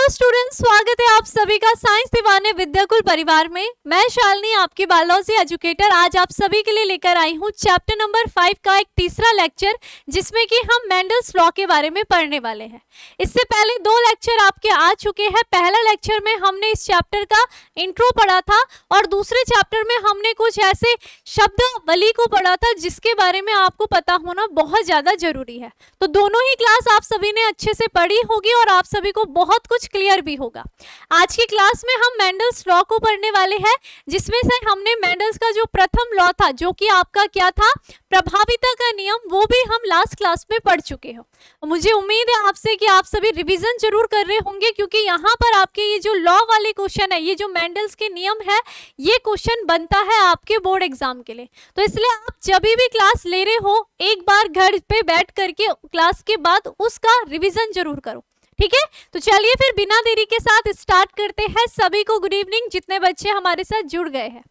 Hello students, स्वागत है आप सभी का साइंस दीवाने विद्याकुल परिवार में। मैं शालिनी आपकी बायोलॉजी एजुकेटर आज आप सभी के लिए लेकर आई हूँ चैप्टर नंबर 5 का एक तीसरा लेक्चर, जिसमें कि हम मेंडल्स लॉ के बारे में पढ़ने वाले हैं। इससे पहले 2 लेक्चर आपके आ चुके हैं। पहला लेक्चर में हमने इस चैप्टर का इंट्रो पढ़ा था और दूसरे चैप्टर में हमने कुछ ऐसे शब्दावली को पढ़ा था जिसके बारे में आपको पता होना बहुत ज्यादा जरूरी है। तो दोनों ही क्लास आप सभी ने अच्छे से पढ़ी होगी और आप सभी को बहुत कुछ क्लियर भी होगा। आज की क्लास में हम मेंडल्स लॉ को पढ़ने वाले हैं, जिसमें से हमने मेंडल्स का जो प्रथम लॉ था, जो कि आपका क्या था, प्रभाविता का नियम, वो भी हम लास्ट क्लास में पढ़ चुके हो। मुझे उम्मीद है आपसे कि आप सभी रिवीजन जरूर कर रहे होंगे, क्योंकि यहाँ पर आपके ये जो लॉ वाले क्वेश्चन है, ये जो मेंडल्स के नियम है, ये क्वेश्चन बनता है आपके बोर्ड एग्जाम के लिए। तो इसलिए आप जब भी क्लास ले रहे हो, एक बार घर पे बैठ करके क्लास के बाद उसका रिवीजन जरूर करो, ठीक है। तो चलिए फिर बिना देरी के साथ स्टार्ट करते हैं। सभी को गुड इवनिंग, जितने बच्चे हमारे साथ जुड़ गए हैं,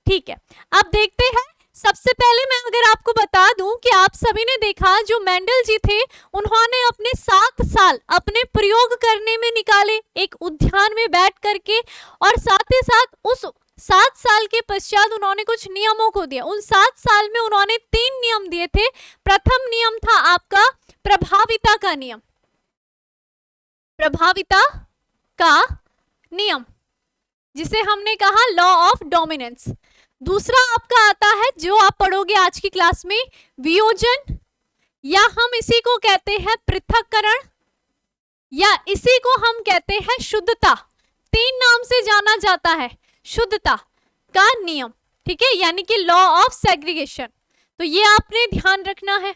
ठीक है। अब देखते हैं। सबसे पहले मैं अगर आपको बता दूं कि आप सभी ने देखा जो मेंडल जी थे, उन्होंने अपने 7 साल अपने प्रयोग करने में निकाले एक उद्यान में बैठ करके, और साथ ही साथ उस 7 साल के पश्चात उन्होंने कुछ नियमों को दिया। उन 7 साल में उन्होंने 3 नियम दिए थे। प्रथम नियम था आपका प्रभाविता का नियम, प्रभाविता का नियम, जिसे हमने कहा लॉ ऑफ डोमिनेंस। दूसरा आपका आता है, जो आप पढ़ोगे आज की क्लास में, वियोजन, या हम इसी को कहते हैं पृथक्करण, या इसी को हम कहते हैं शुद्धता। 3 नाम से जाना जाता है शुद्धता का नियम, ठीक है, यानी कि लॉ ऑफ सेग्रीगेशन। तो ये आपने ध्यान रखना है,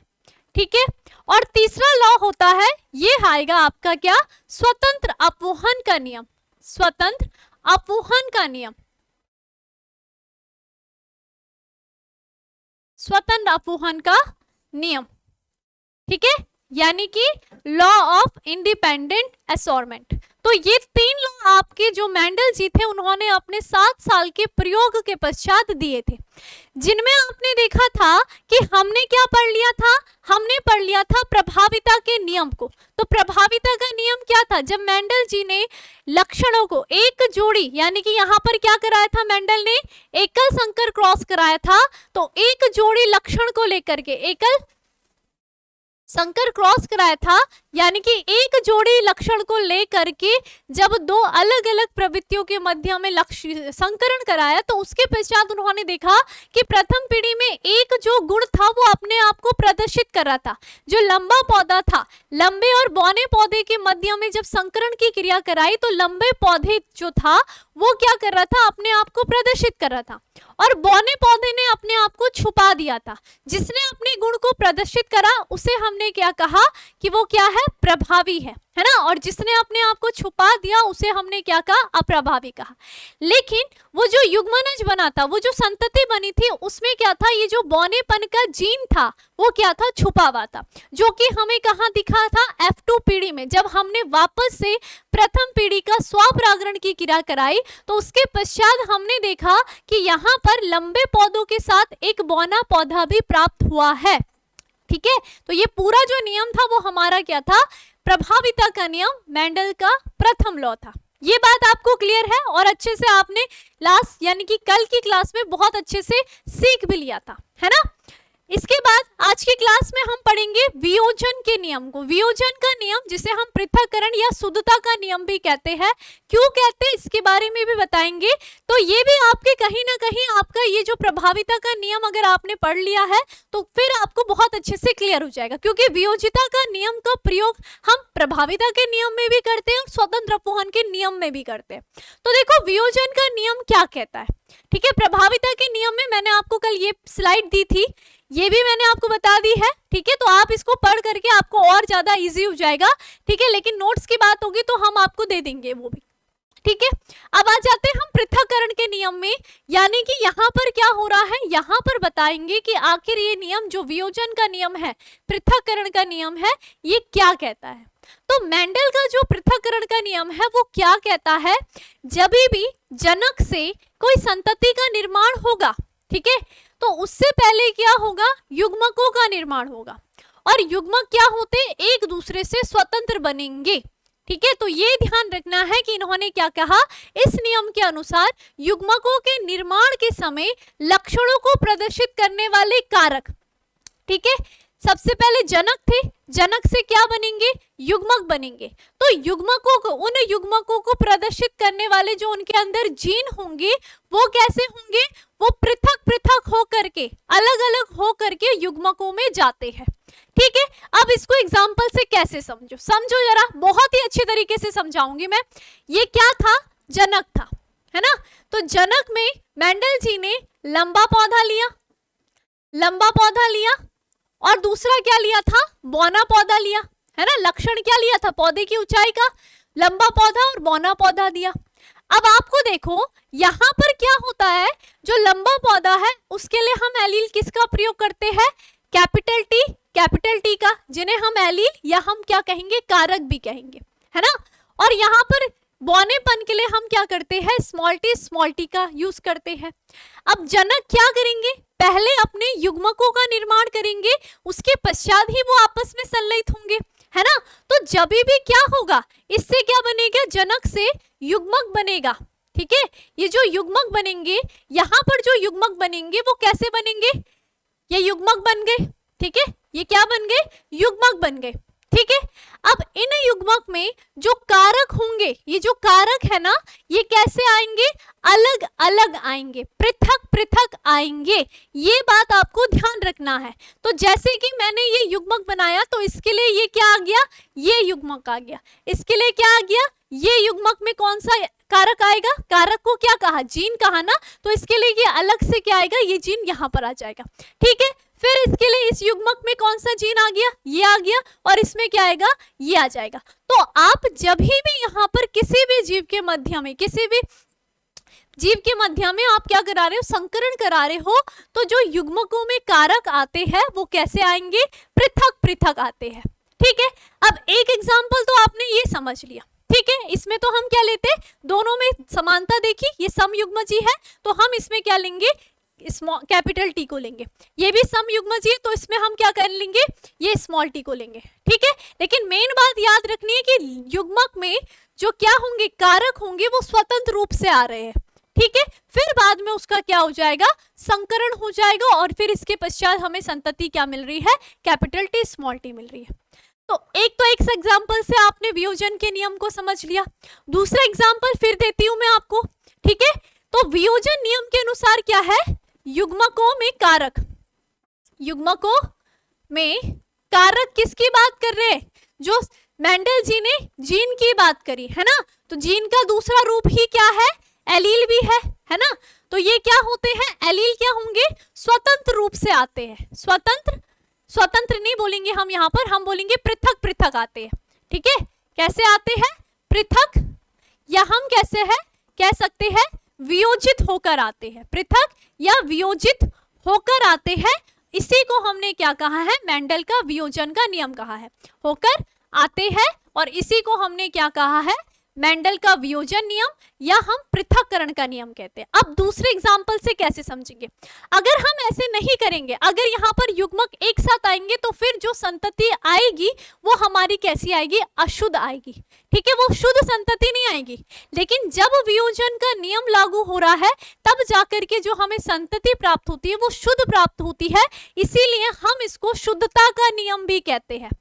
ठीक है। और तीसरा लॉ होता है, ये आएगा आपका क्या, स्वतंत्र अपवहन का नियम, स्वतंत्र अपवहन का नियम, स्वतंत्र अपवहन का नियम, ठीक है, यानी कि लॉ ऑफ इंडिपेंडेंट असॉर्टमेंट। तो ये 3 लॉ आपके जो मेंडल जी थे, उन्होंने अपने 7 साल के प्रयोग के पश्चात दिए थे, जिनमें आपने देखा था कि हमने क्या पढ़ लिया था, हमने पढ़ लिया था प्रभाविता के नियम को। तो प्रभाविता का नियम क्या था, जब मेंडल जी ने लक्षणों को एक जोड़ी, यानी कि यहाँ पर क्या कराया था, मेंडल ने एकल संकर क्रॉस कराया था। तो एक जोड़ी लक्षण को लेकर के एकल संकर क्रॉस कराया था, यानी कि एक जोड़ी लक्षण को लेकर के जब 2 अलग अलग प्रवृत्तियों के मध्य में संकरण कराया, तो उसके पश्चात उन्होंने देखा कि प्रथम पीढ़ी में एक जो गुण था वो अपने आप को प्रदर्शित कर रहा था। जो लंबा पौधा था, लंबे और बौने पौधे के मध्य में जब संकरण की क्रिया कराई, तो लंबे पौधे जो था वो क्या कर रहा था, अपने आप को प्रदर्शित कर रहा था, और बौने पौधे ने अपने आप को छुपा दिया था। जिसने अपने गुण को प्रदर्शित करा उसे हमने क्या कहा कि वो क्या है, प्रभावी है ना, और जिसने अपने आप को छुपा दिया उसे हमने क्या कहा, अप्रभावी कहा। लेकिन वो जो युग्मनज बना था, वो जो संतति बनी थी, उसमें क्या था, ये जो बौनेपन का जीन था वो क्या था, छुपा हुआ था, जो कि हमें कहाँ दिखा था, F2 पीढ़ी में। जब हमने वापस से प्रथम पीढ़ी का स्वपरागण की क्रिया कराई, तो उसके पश्चात हमने देखा कि यहाँ पर लंबे पौधों के साथ एक बौना पौधा भी प्राप्त हुआ है, ठीक है। तो ये पूरा जो नियम था वो हमारा क्या था, प्रभाविता का नियम, मेंडल का प्रथम लॉ था। ये बात आपको क्लियर है, और अच्छे से आपने लास्ट यानी कि कल की क्लास में बहुत अच्छे से सीख भी लिया था, है ना। इसके बाद आज की क्लास में हम पढ़ेंगे वियोजन के नियम को। वियोजन का नियम, जिसे हम पृथक्करण या शुद्धता का नियम भी कहते हैं। क्यों कहते हैं इसके बारे में भी बताएंगे। तो ये भी आपके कहीं ना कहीं आपका ये जो प्रभाविता का नियम अगर आपने पढ़ लिया है, तो फिर आपको बहुत अच्छे से क्लियर हो जाएगा, क्योंकि वियोजिता का नियम का प्रयोग हम प्रभाविता के नियम में भी करते हैं और स्वतंत्र अपवहन के नियम में भी करते हैं। तो देखो वियोजन का नियम क्या कहता है, ठीक है। प्रभाविता के नियम में मैंने आपको कल ये स्लाइड दी थी, ये भी मैंने आपको बता दी है, ठीक है। तो आप इसको पढ़ करके आपको और ज्यादा इजी हो जाएगा, ठीक है। लेकिन नोट्स की बात होगी तो हम आपको दे देंगे वो भी, ठीक है। अब आ जाते हैं हम पृथक्करण के नियम में, यानी कि यहाँ पर क्या हो रहा है, यहाँ पर बताएंगे कि आखिर ये नियम जो वियोजन का नियम है, पृथक्करण का नियम है, ये क्या कहता है। तो मेंडल का जो पृथक्करण का नियम है वो क्या कहता है, जब भी जनक से कोई संतति का निर्माण होगा, ठीक है, तो उससे पहले क्या होगा, युग्मकों का निर्माण होगा, और युग्मक क्या होते हैं, एक दूसरे से स्वतंत्र बनेंगे, ठीक है, तो ये ध्यान रखना है कि इन्होंने क्या कहा, इस नियम के अनुसार युग्मकों के निर्माण के समय लक्षणों को प्रदर्शित करने वाले कारक, ठीक है, सबसे पहले जनक थे, जनक से क्या बनेंगे, युग्मक बनेंगे। तो युग्मकों को, उन युग्मकों को प्रदर्शित करने वाले जो उनके अंदर जीन होंगे वो कैसे होंगे, वो पृथक पृथक होकर के, अलग अलग होकर के युग्मकों में जाते हैं। ठीक है, अब इसको एग्जाम्पल से कैसे समझो, समझो जरा, बहुत ही अच्छे तरीके से समझाऊंगी मैं। ये क्या था, जनक था, है ना। तो जनक में मेंडल जी ने लंबा पौधा लिया, लंबा पौधा लिया, और दूसरा क्या लिया था, बौना पौधा लिया, है ना। लक्षण क्या लिया था, पौधे की ऊंचाई का, लंबा पौधा और बौना पौधा दिया। अब आपको देखो यहाँ पर क्या होता है, जो लंबा पौधा है उसके लिए हम एलील किसका प्रयोग करते हैं, कैपिटल टी का, जिन्हें हम एलील या हम क्या कहेंगे, कारक भी कहेंगे, है ना। और यहाँ पर बौनेपन के लिए हम क्या करते हैं, स्मॉल टी का यूज करते हैं। अब जनक क्या करेंगे, पहले अपने युग्मकों का निर्माण करेंगे, उसके पश्चात ही वो आपस में संलयित होंगे, है ना। तो जब भी क्या होगा, इससे क्या बनेगा, जनक से युग्मक बनेगा। ठीक है, ये जो युग्मक बनेंगे, यहाँ पर जो युग्मक बनेंगे वो कैसे बनेंगे, ये युग्मक बन गए। ठीक है, ये क्या बन गए, युग्मक बन गए। ठीक है, अब इन युग्मक में जो कारक होंगे, ये जो कारक है ना, ये कैसे आएंगे, अलग अलग आएंगे, पृथक पृथक आएंगे। ये बात आपको ध्यान रखना है। तो जैसे कि मैंने ये युग्मक बनाया, तो इसके लिए ये क्या आ गया, ये युग्मक आ गया। इसके लिए क्या आ गया, ये युग्मक में कौन सा कारक आएगा, कारक को क्या कहा, जीन कहा ना, तो इसके लिए ये अलग से क्या आएगा, ये जीन यहाँ पर आ जाएगा। ठीक है, फिर इसके लिए इस युग्मक में कौन सा जीन आ गया, ये आ गया, और इसमें क्या आएगा, ये आ जाएगा। तो आप जब भी यहाँ पर किसी भी जीव के मध्य में, किसी भी जीव के मध्य में आप क्या करा रहे हो, संकरण करा रहे हो, तो जो युग्मकों में कारक आते हैं वो कैसे आएंगे, पृथक पृथक आते हैं। ठीक है, अब एक एग्जाम्पल तो आपने ये समझ लिया। ठीक है, इसमें तो हम क्या लेते हैं, दोनों में समानता देखी, ये समयुग्मजी है तो हम इसमें क्या लेंगे, कैपिटल टी को लेंगे। ये भी समयुग्मजी है तो इसमें हम क्या कर लेंगे, ये स्मॉल टी को लेंगे। ठीक है, लेकिन मेन बात याद रखनी है कि युग्मक में जो क्या होंगे, कारक होंगे, वो स्वतंत्र रूप से आ रहे हैं। ठीक है, फिर बाद में उसका क्या हो जाएगा, संकरण हो जाएगा, और फिर इसके पश्चात हमें संतति क्या मिल रही है, कैपिटल टी स्मॉल टी मिल रही है। तो एक एग्जाम्पल से आपने वियोजन के नियम को समझ लिया। दूसरा एग्जाम्पल फिर देती हूं मैं आपको। ठीक है, तो वियोजन नियम के अनुसार क्या है, युग्मकों में कारक, युग्मकों में कारक किसकी बात कर रहे हैं, जो मेंडल जी ने जीन की बात करी है ना। तो जीन का दूसरा रूप ही क्या है, एलील भी है ना। तो ये क्या होते हैं, एलील क्या होंगे, स्वतंत्र रूप से आते हैं, स्वतंत्र नहीं बोलेंगे हम यहाँ पर, हम बोलेंगे पृथक पृथक आते हैं। ठीक है, कैसे आते हैं, पृथक, या हम कैसे है, कह सकते हैं वियोजित होकर आते हैं, पृथक या वियोजित होकर आते हैं। इसी को हमने क्या कहा है, मेंडल का वियोजन का नियम कहा है, होकर आते हैं, और इसी को हमने क्या कहा है, मेंडल का वियोजन नियम, या हम पृथक्करण का नियम कहते हैं। अब दूसरे एग्जाम्पल से कैसे समझेंगे, अगर हम ऐसे नहीं करेंगे, अगर यहाँ पर युग्मक एक साथ आएंगे तो फिर जो संतति आएगी वो हमारी कैसी आएगी, अशुद्ध आएगी। ठीक है, वो शुद्ध संतति नहीं आएगी। लेकिन जब वियोजन का नियम लागू हो रहा है तब जाकर के जो हमें संतति प्राप्त होती है वो शुद्ध प्राप्त होती है, इसीलिए हम इसको शुद्धता का नियम भी कहते हैं।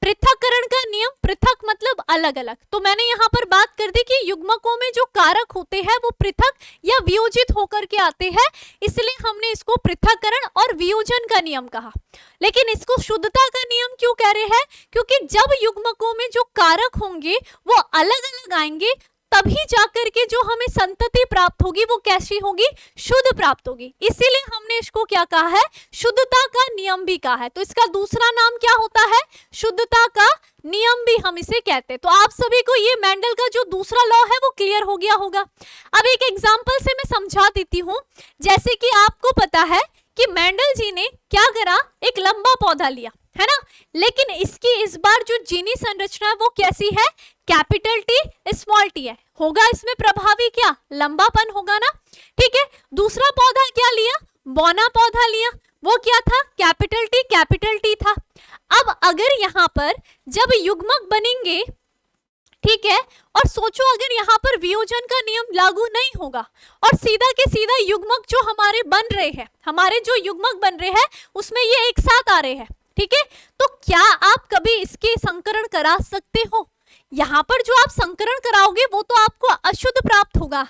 पृथक्करण का नियम, पृथक मतलब अलग अलग, तो मैंने यहाँ पर बात कर दी कि युग्मकों में जो कारक होते हैं वो पृथक या वियोजित होकर के आते हैं, इसलिए हमने इसको पृथक्करण और वियोजन का नियम कहा। लेकिन इसको शुद्धता का नियम क्यों कह रहे हैं, क्योंकि जब युग्मकों में जो कारक होंगे वो अलग अलग आएंगे, तभी जाकर के जो हमें संतति प्राप्त होगी वो कैसी होगी, शुद्ध प्राप्त होगी। इसीलिए हमने इसको क्या कहा है, शुद्धता का नियम भी कहा है। तो इसका दूसरा नाम क्या होता है, शुद्धता का नियम भी हम इसे कहते हैं। तो आप सभी को ये मेंडल का जो दूसरा लॉ है वो क्लियर हो गया होगा। अब एक एग्जाम्पल से मैं समझा देती हूँ। जैसे कि आपको पता है कि मेंडल जी ने क्या करा, एक लंबा पौधा लिया, है ना, लेकिन इसकी इस बार जो जीनी संरचना है वो कैसी है, कैपिटल टी स्मॉल टी है, होगा इसमें प्रभावी क्या, लंबापन होगा ना। ठीक है, दूसरा पौधा क्या लिया, बौना पौधा लिया, वो क्या था, कैपिटल टी था। अब अगर यहाँ पर जब युग्मक बनेंगे, ठीक है। और सोचो अगर यहाँ पर वियोजन का नियम लागू नहीं होगा और सीधा के सीधा युग्मक जो हमारे बन रहे हैं, हमारे जो युग्मक बन रहे हैं उसमें ये एक साथ आ रहे हैं, ठीक है, तो क्या आप कभी इसके संकरण करा सकते हो? यहाँ पर जो आप संकरण कराओगे वो तो आपको अशुद्ध प्राप्त होगा,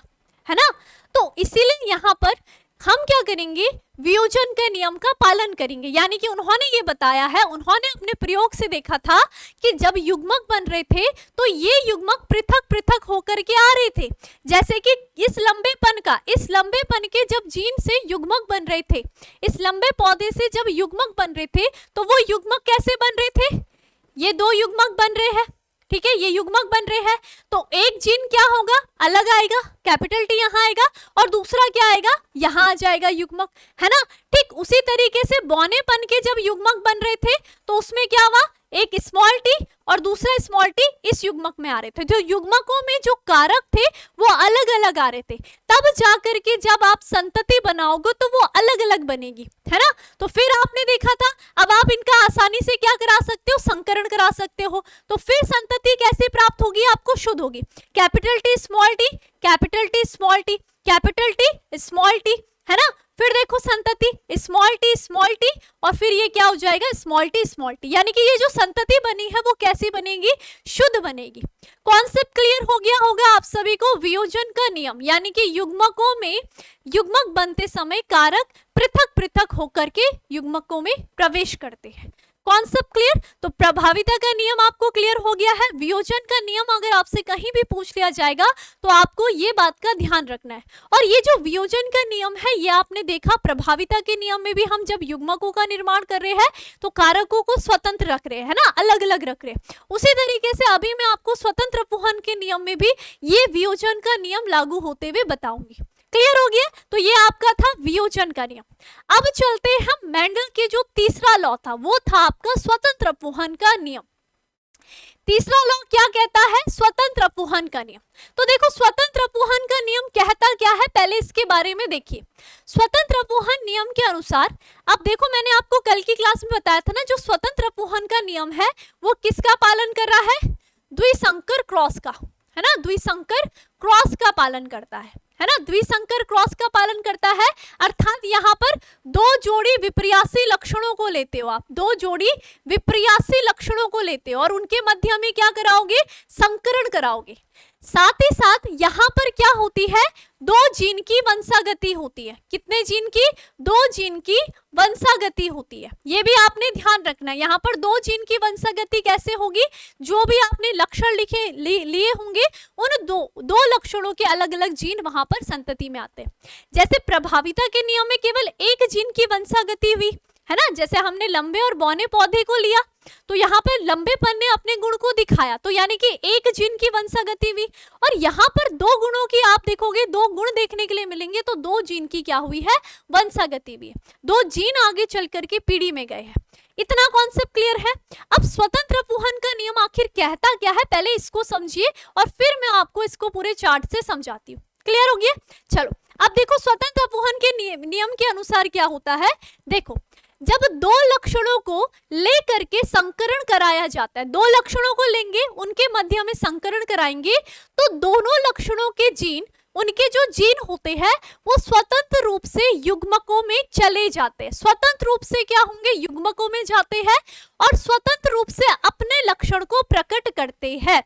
है ना। तो इसीलिए यहाँ पर हम क्या करेंगे, वियोजन के नियम का पालन करेंगे। यानी कि उन्होंने ये बताया है, उन्होंने अपने प्रयोग से देखा था कि जब युग्मक बन रहे थे तो ये युग्मक पृथक पृथक होकर के आ रहे थे। जैसे कि इस लंबेपन के जब जीन से युग्मक बन रहे थे, इस लंबे पौधे से जब युग्मक बन रहे थे तो वो युग्मक कैसे बन रहे थे, ये दो युग्मक बन रहे हैं, ठीक है, ये युग्मक बन रहे हैं। तो एक जीन क्या होगा, अलग आएगा, कैपिटल टी यहाँ आएगा और दूसरा क्या आएगा, यहाँ आ जाएगा युग्मक, है ना। ठीक उसी तरीके से बौनेपन के जब युग्मक बन रहे थे तो उसमें क्या हुआ, एक स्मॉल टी और दूसरा स्मॉल टी इस युग्मक में आ रहे थे। जो युग्मकों में जो कारक थे वो अलग अलग आ रहे थे, तब जाकर के जब आप संतति बनाओगे तो वो अलग अलग बनेगी, है ना। तो फिर आपने देखा था, अब आप इनका आसानी से क्या करा सकते हो, संकरण करा सकते हो। तो फिर संतति कैसे प्राप्त होगी, आपको शुद्ध होगी, capital T small T, capital T small T, capital T small T, है ना। फिर देखो संतति स्मॉल टी और फिर ये क्या हो जाएगा, स्मॉल टी, यानी कि ये जो संतति बनी है वो कैसी बनेगी, शुद्ध बनेगी। कॉन्सेप्ट क्लियर हो गया होगा आप सभी को। वियोजन का नियम यानी कि युग्मकों में युग्मक बनते समय कारक पृथक पृथक होकर के युग्मकों में प्रवेश करते हैं। Concept clear. तो प्रभाविता का नियम आपको क्लियर हो गया है। वियोजन का नियम अगर आपसे कहीं भी पूछ लिया जाएगा तो आपको ये बात का ध्यान रखना है। और ये जो वियोजन का नियम है ये आपने देखा प्रभाविता के नियम में भी, हम जब युग्मकों का निर्माण कर रहे हैं तो कारकों को स्वतंत्र रख रहे हैं ना, अलग अलग रख रहे हैं। उसी तरीके से अभी मैं आपको स्वतंत्र अपवहन के नियम में भी ये वियोजन का नियम लागू होते हुए बताऊंगी। क्लियर हो गया। तो ये आपका था वियोजन का नियम। अब चलते हैं हम मेंडल के जो तीसरा लॉ था वो था आपका स्वतंत्र अपवहन का नियम। तीसरा लॉ क्या कहता है, स्वतंत्र अपवहन का नियम। तो देखो स्वतंत्र अपवहन का नियम कहता क्या है, पहले इसके बारे में देखिए। स्वतंत्र अपवहन नियम के अनुसार, अब देखो मैंने आपको कल की क्लास में बताया था ना, जो स्वतंत्र अपवहन का नियम है वो किसका पालन कर रहा है, द्विसंकर क्रॉस का, है ना, द्विसंकर क्रॉस का पालन करता है ना, द्विसंकर क्रॉस का पालन करता है। अर्थात यहाँ पर दो जोड़ी विपर्यासी लक्षणों को लेते हो आप, दो जोड़ी विपर्यासी लक्षणों को लेते हो और उनके मध्य में क्या कराओगे, संकरण कराओगे। साथ ही साथ यहाँ पर क्या होती है, दो जीन की वंशागति होती है। कितने जीन की, दो जीन की वंशागति होती है। ये भी आपने ध्यान रखना है। यहाँ पर दो जीन की वंशागति कैसे होगी, जो भी आपने लक्षण लिए होंगे उन दो लक्षणों के अलग अलग जीन वहां पर संतति में आते हैं। जैसे प्रभाविता के नियम में केवल एक जीन की वंशागति हुई, है ना। जैसे हमने लंबे और बौने पौधे को लिया तो यहाँ पे लंबेपन ने अपने गुण को दिखाया, तो यानी कि एक जीन की वंशागति हुई। और यहाँ पर दो गुणों की आप देखोगे, दो गुण देखने के लिए मिलेंगे, तो दो जीन की क्या हुई है, वंशागति भी है। दो जीन आगे चल करके पीढ़ी में गए हैं। इतना कॉन्सेप्ट क्लियर है। अब स्वतंत्र अपवहन का नियम आखिर कहता क्या है, पहले इसको समझिए और फिर मैं आपको इसको पूरे चार्ट से समझाती हूँ। क्लियर हो गया। चलो अब देखो स्वतंत्र अपवहन के नियम के अनुसार क्या होता है। देखो जब दो लक्षणों को लेकर के संकरण कराया जाता है, दो लक्षणों को लेंगे उनके मध्य में संकरण कराएंगे तो दोनों लक्षणों के जीन, उनके जो जीन होते हैं वो स्वतंत्र रूप से युग्मकों में चले जाते हैं। स्वतंत्र रूप से क्या होंगे, युग्मकों में जाते हैं और स्वतंत्र रूप से अपने लक्षण को प्रकट करते हैं।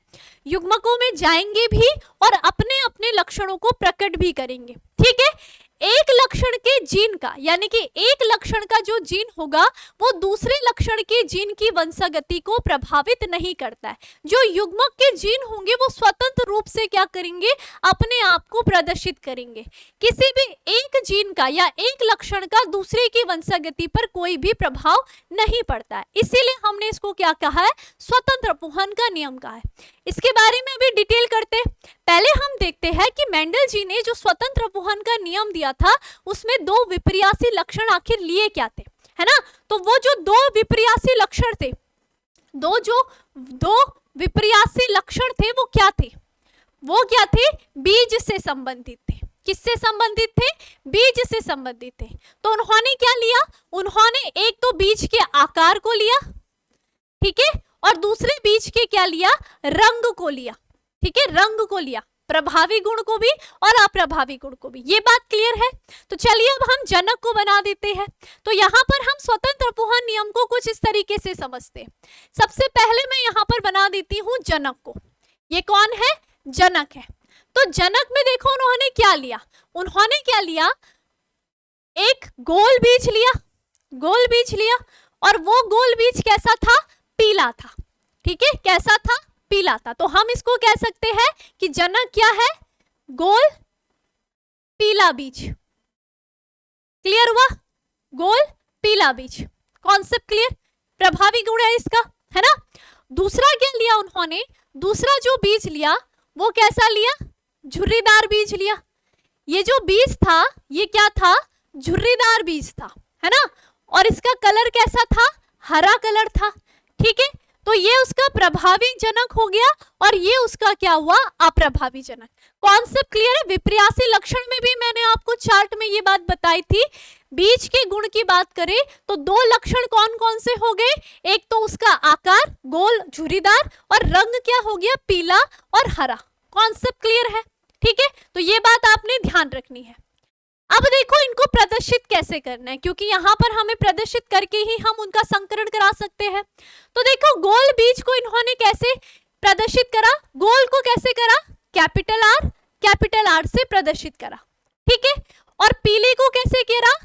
युग्मकों में जाएंगे भी और अपने अपने लक्षणों को प्रकट भी करेंगे। ठीक है। एक लक्षण के जीन का, यानी कि एक लक्षण का जो जीन होगा वो दूसरे लक्षण के जीन की वंशागति को प्रभावित नहीं करता है। जो युग्मक के जीन होंगे वो स्वतंत्र रूप से क्या करेंगे, अपने आप को प्रदर्शित करेंगे। किसी भी एक जीन का या एक लक्षण का दूसरे की वंशागति पर कोई भी प्रभाव नहीं पड़ता है। इसीलिए हमने इसको क्या कहा है, स्वतंत्र अपवहन का नियम कहा है। इसके बारे में भी डिटेल करते हैं। पहले हम देखते हैं कि मेंडल जी ने जो स्वतंत्र अपवहन का नियम दिया था उसमें दो विपर्यासी लक्षण आखिर लिए क्या थे, है ना। तो वो जो दो विपर्यासी लक्षण थे, दो विपर्यासी लक्षण थे वो क्या थे, वो क्या थे, बीज से संबंधित थे। किससे संबंधित थे, बीज से संबंधित थे। तो उन्होंने क्या लिया, उन्होंने एक तो बीज के आकार को लिया, ठीक है, और दूसरे बीज के क्या लिया, रंग को लिया। ठीक है, रंग को लिया, प्रभावी गुण को भी और अप्रभावी गुण को भी। ये बात क्लियर है। तो चलिए अब हम जनक को बना देते हैं। तो यहाँ पर हम स्वतंत्र अपोहन नियम को कुछ इस तरीके से समझते हैं। सबसे पहले मैं यहाँ पर बना देती हूँ जनक को। ये कौन है? जनक है। तो जनक में देखो उन्होंने क्या लिया, उन्होंने क्या लिया, एक गोल बीज लिया, गोल बीज लिया, और वो गोल बीज कैसा था? पीला था। ठीक है, कैसा था? पीला था। तो हम इसको कह सकते हैं कि जनक क्या है? गोल पीला बीज। क्लियर हुआ? गोल पीला बीज, कॉन्सेप्ट क्लियर? प्रभावी गुण है इसका, है ना। दूसरा क्या लिया उन्होंने? दूसरा जो बीज लिया वो कैसा लिया? झुर्रीदार बीज लिया। ये जो बीज था ये क्या था? झुर्रीदार बीज था, है ना। और इसका कलर कैसा था? हरा कलर था। ठीक है, तो ये उसका प्रभावी जनक हो गया और ये उसका क्या हुआ? अप्रभावी जनक। कॉन्सेप्ट क्लियर है? विपर्यासी लक्षण में भी मैंने आपको चार्ट में ये बात बताई थी। बीज के गुण की बात करें तो दो लक्षण कौन कौन से हो गए? एक तो उसका आकार गोल झुर्रीदार, और रंग क्या हो गया? पीला और हरा। कॉन्सेप्ट क्लियर है? ठीक है, तो ये बात आपने ध्यान रखनी है। अब देखो इनको प्रदर्शित कैसे करना है, क्योंकि यहाँ पर हमें प्रदर्शित करके ही हम उनका संकरण करा सकते हैं। तो देखो गोल बीज को इन्होंने कैसे प्रदर्शित करा? गोल को कैसे करा? कैपिटल आर से प्रदर्शित करा। ठीक है, और पीले को कैसे करा?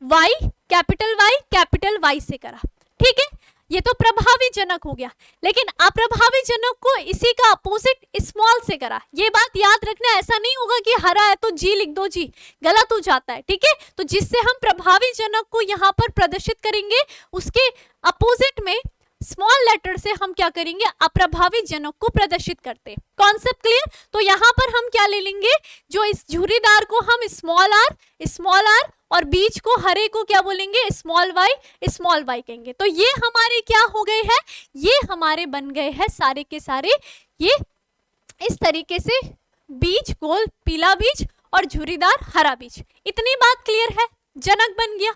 वाई कैपिटल वाई से करा। ठीक है, ये तो प्रभावी जनक हो गया। लेकिन अप्रभावी जनक को इसी का अपोजिट स्मॉल से करा। ये बात याद रखना, ऐसा नहीं होगा कि हरा है तो जी लिख दो, जी गलत हो जाता है। ठीक है, तो जिससे हम प्रभावी जनक को यहाँ पर प्रदर्शित करेंगे उसके अपोजिट में स्मॉल लेटर से हम क्या करेंगे? अप्रभावी जनक को प्रदर्शित करते हैं। Concept clear? तो यहाँ पर हम क्या ले लेंगे? जो इस झुर्रीदार को हम स्मॉल आर और बीज को हरे को क्या बोलेंगे? स्मॉल वाई कहेंगे। तो ये हमारे क्या हो गए हैं? ये हमारे बन गए हैं सारे के सारे ये इस तरीके से बीज गोल पीला बीज और झुर्रीदार हरा बीज। इतनी बात क्लियर है? जनक बन गया।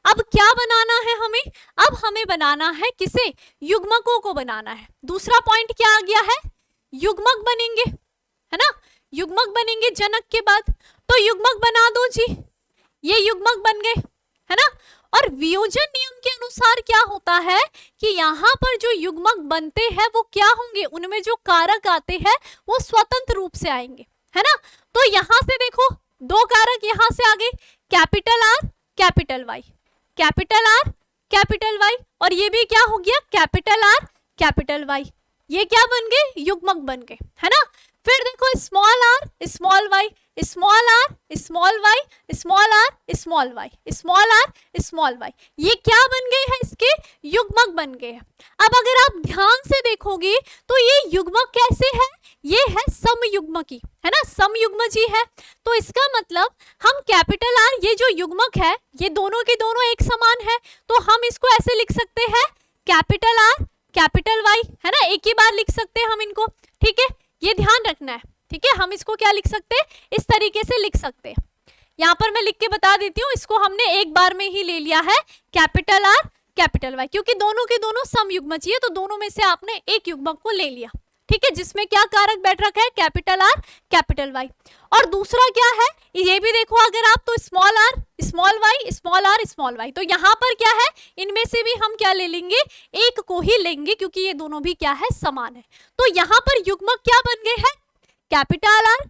अब क्या बनाना है हमें? अब हमें बनाना है किसे? युग्मकों को बनाना है। दूसरा पॉइंट क्या आ गया है? युग्मक बनेंगे, है ना। युग्मक बनेंगे जनक के बाद। तो युग्मक बना दो जी, ये युग्मक बन गए, है ना। और वियोजन नियम के अनुसार क्या होता है कि यहाँ पर जो युग्मक बनते हैं वो क्या होंगे? उनमें जो कारक आते हैं वो स्वतंत्र रूप से आएंगे, है ना। तो यहाँ से देखो दो कारक यहाँ से आ गए, कैपिटल आर कैपिटल वाई, और ये भी क्या हो गया? Capital R capital Y. ये क्या बन गए? युग्मक बन गए, है ना। फिर देखो small R small Y, small R small Y, small R small Y, small R small Y, ये क्या बन गए हैं? इसके युग्मक बन गए हैं। अब अगर आप ध्यान से देखोगे तो ये युग्मक कैसे है? ये है समयुग्मकी, है ना, समयुग्मजी है। तो इसका मतलब हम कैपिटल आर, ये जो युग्मक है ये दोनों के दोनों एक समान है, तो हम इसको ऐसे लिख सकते हैं कैपिटल आर कैपिटल वाई, है ना। एक ही बार लिख सकते हैं हम इनको। ठीक है, ये ध्यान रखना है। ठीक है, हम इसको क्या लिख सकते हैं? इस तरीके से लिख सकते हैं। यहाँ पर मैं लिख के बता देती हूँ, इसको हमने एक बार में ही ले लिया है कैपिटल आर कैपिटल वाई, क्योंकि दोनों के दोनों समयुग्मक है, तो दोनों में से आपने एक युग्मक को ले लिया। ठीक है, जिसमें क्या कारक बैठ रखा है? Capital R capital Y. और दूसरा क्या है? ये भी देखो अगर आप, तो small R small Y, small R small Y. तो यहाँ पर क्या है? इनमें से भी हम क्या ले लेंगे? एक को ही लेंगे, क्योंकि ये दोनों भी क्या है? समान है। तो यहाँ पर युग्मक क्या बन गए हैं? Capital R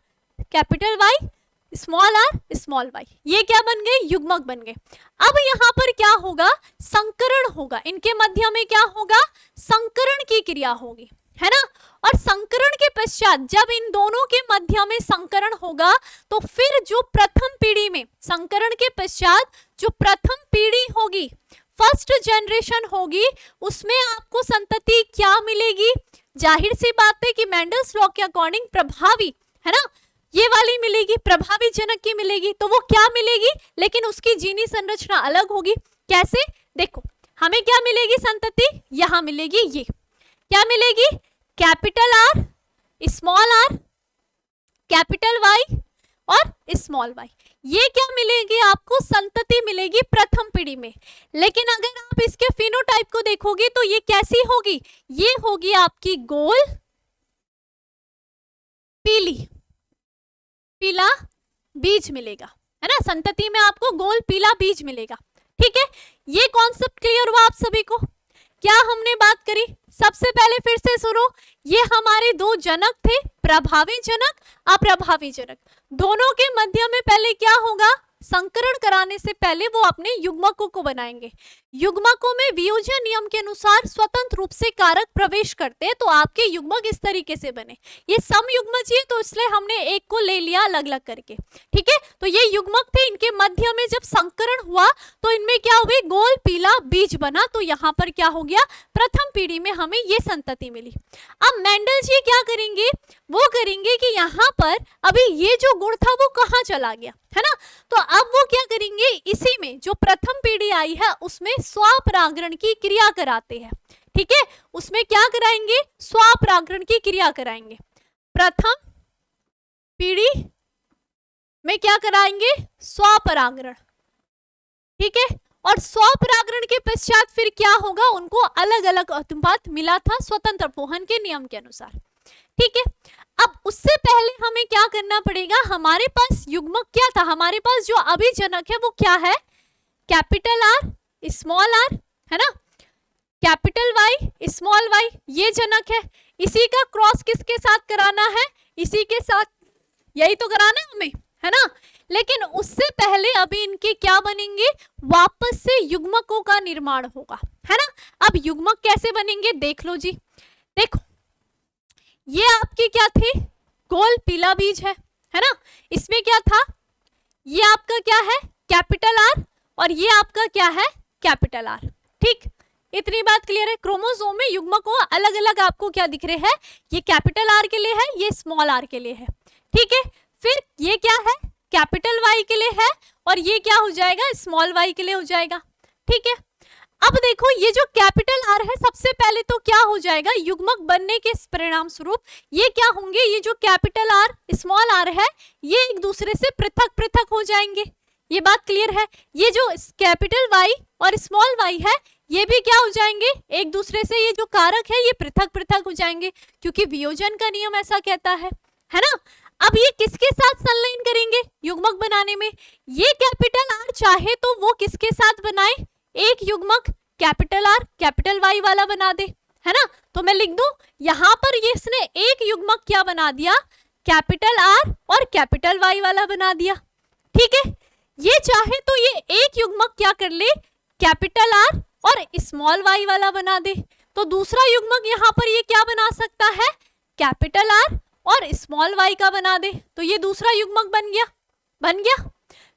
capital Y, small R small Y, ये क्या बन गए? युग्मक बन गए। अब यहाँ पर क्या होगा? संकरण होगा। इनके मध्य में क्या होगा? संकरण की क्रिया होगी, है ना। और संकरण के पश्चात जब इन दोनों के मध्य में संकरण होगा तो फिर जो प्रथम पीढ़ी में, संकरण के पश्चात जो प्रथम पीढ़ी होगी, फर्स्ट जनरेशन होगी, उसमें आपको संतति क्या मिलेगी? जाहिर सी बात है कि मेंडल्स लॉ के अकॉर्डिंग प्रभावी, है ना, ये वाली मिलेगी, प्रभावी जनक की मिलेगी। तो वो क्या मिलेगी? लेकिन उसकी जीनी संरचना अलग होगी। कैसे? देखो हमें क्या मिलेगी संतति? यहां मिलेगी, ये क्या मिलेगी? कैपिटल आर कैपिटल वाई और स्मॉल वाई, ये क्या मिलेगी आपको? संतति मिलेगी प्रथम पीढ़ी में। लेकिन अगर आप इसके फिनोटाइप को देखोगे तो ये कैसी होगी? ये होगी आपकी गोल पीला बीज मिलेगा, है ना, संतति में आपको गोल पीला बीज मिलेगा। ठीक है, ये कॉन्सेप्ट क्लियर हुआ आप सभी को? क्या हमने बात करी? सबसे पहले फिर से सुनो, ये हमारे दो जनक थे, प्रभावी जनक, अप्रभावी जनक। दोनों के मध्य में पहले क्या होगा? संकरण कराने से पहले वो अपने युग्मकों को बनाएंगे। युग्मकों में वियोजन नियम के अनुसार स्वतंत्र रूप से कारक प्रवेश करते हैं, तो आपके युग्मक इस तरीके से बने। ये समयुग्मक है तो इसलिए हमने एक को ले लिया अलग अलग करके। ठीक है, तो ये युग्मक थे, इनके मध्य में जब संकरण हुआ तो इनमें क्या हुए? गोल पीला बीज बना। तो यहाँ पर क्या हो गया? प्रथम पीढ़ी में हमें ये संतति मिली। अब मेंडल जी क्या करेंगे? वो करेंगे कि यहाँ पर अभी ये जो गुण था वो कहाँ चला गया, है ना, तो अब वो क्या करेंगे? इसी में जो प्रथम पीढ़ी आई है उसमें स्वपरागण की क्रिया कराते हैं। ठीक है, उसमें क्या कराएंगे? स्वपरागण की क्रिया कराएंगे। प्रथम पीढ़ी में क्या कराएंगे? स्वपरागण। ठीक है, और स्वपरागण के पश्चात फिर क्या होगा? उनको अलग अलग अनुपात मिला था स्वतंत्र अपोहन के नियम के अनुसार। ठीक है, अब उससे पहले हमें क्या करना पड़ेगा? हमारे पास युग्मक क्या था? हमारे पास जो अभिजनक है वो क्या है? कैपिटल आर स्मॉल आर, है ना, कैपिटल वाई स्मॉल वाई, ये जनक है। इसी का क्रॉस किसके साथ कराना है? इसी के साथ, यही तो कराना है हमें, है ना। लेकिन उससे पहले अभी इनके क्या बनेंगे? वापस से युग्मकों का निर्माण होगा, है ना। अब युग्मक कैसे बनेंगे देख लो जी। देखो, ये आपके क्या थे? गोल पीला बीज है ना। इसमें क्या था? ये आपका क्या है? कैपिटल आर, और ये आपका क्या है? Capital are. ठीक, इतनी बात क्लियर है। क्रोमोसोम में युग्मकों अलग अलग आपको क्या दिख रहे हैं? ये कैपिटल आर के लिए है, ये स्मॉल आर के लिए है। ठीक है, फिर ये क्या है? कैपिटल वाई के लिए है, और ये क्या हो जाएगा? स्मॉल वाई के लिए हो जाएगा। ठीक है, अब देखो ये जो कैपिटल आर है, सबसे पहले तो क्या हो जाएगा? युग्मक बनने के परिणाम स्वरूप ये क्या होंगे? ये जो कैपिटल आर स्मॉल आर है, ये एक दूसरे से पृथक पृथक हो जाएंगे। ये बात क्लियर है। ये जो कैपिटल वाई और स्मॉल वाई है, ये भी क्या हो जाएंगे? एक दूसरे से, ये जो कारक है ये पृथक पृथक हो जाएंगे, क्योंकि वियोजन का नियम ऐसा कहता है ना। अब ये किसके साथ संलयन करेंगे युग्मक बनाने में? ये कैपिटल आर चाहे तो वो किसके साथ बनाए? एक युग्मक कैपिटल आर कैपिटल वाई वाला बना दे, है ना। तो मैं लिख दूं यहां पर, ये इसने एक युग्मक क्या बना दिया? कैपिटल आर और कैपिटल वाई वाला बना दिया। ठीक है, ये चाहे तो ये एक युग्मक क्या कर ले? कैपिटल आर और स्मॉल वाई वाला बना दे। तो दूसरा युग्मक यहाँ पर ये क्या बना सकता है? कैपिटल आर और स्मॉल वाई का बना दे। तो ये दूसरा युग्मक बन गया।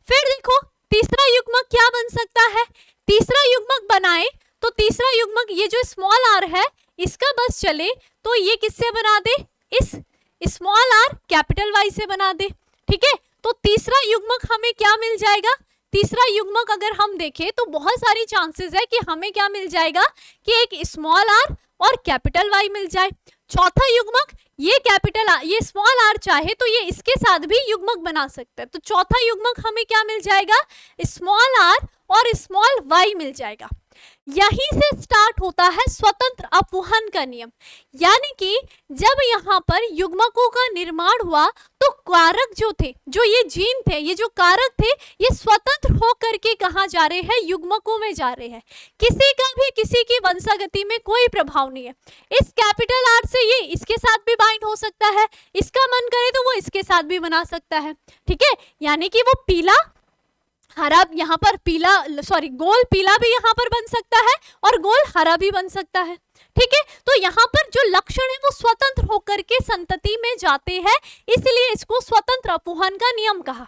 फिर देखो तीसरा युग्मक क्या बन सकता है? तीसरा युग्मक बनाए तो तीसरा युग्मक ये जो स्मॉल आर है इसका बस चले तो ये किससे बना दे? इस स्मॉल आर कैपिटल वाई से बना दे। ठीक है, तो तीसरा युग्मक हमें क्या मिल जाएगा? तीसरा युग्मक अगर हम देखें तो बहुत सारी चांसेस है कि हमें क्या मिल जाएगा कि एक स्मॉल आर और कैपिटल वाई मिल जाए। चौथा युग्मक ये कैपिटल आर, ये स्मॉल आर चाहे तो ये इसके साथ भी युग्मक बना सकता है। तो चौथा युग्मक हमें क्या मिल जाएगा? स्मॉल आर और स्मॉल वाई मिल जाएगा। यहीं से स्टार्ट होता है स्वतंत्र अपवहन का नियम, यानी कि जब यहाँ पर युग्मकों का निर्माण हुआ तो कारक जो थे, जो ये जीन थे, ये जो कारक थे, ये स्वतंत्र होकर के कहाँ जा रहे हैं? युग्मकों में जा रहे हैं। किसी का भी किसी की वंशागति में कोई प्रभाव नहीं है। इस कैपिटल आर से ये इसके साथ भी बाइंड हो सकता है, इसका मन करे तो वो इसके साथ भी बना सकता है। ठीक है, यानी कि वो पीला हरा, यहाँ पर पीला गोल पीला भी यहाँ पर बन सकता है और गोल हरा भी बन सकता है। ठीक है, तो यहाँ पर जो लक्षण है वो स्वतंत्र होकर के संतति में जाते हैं, इसलिए इसको स्वतंत्र अपवहन का नियम कहा।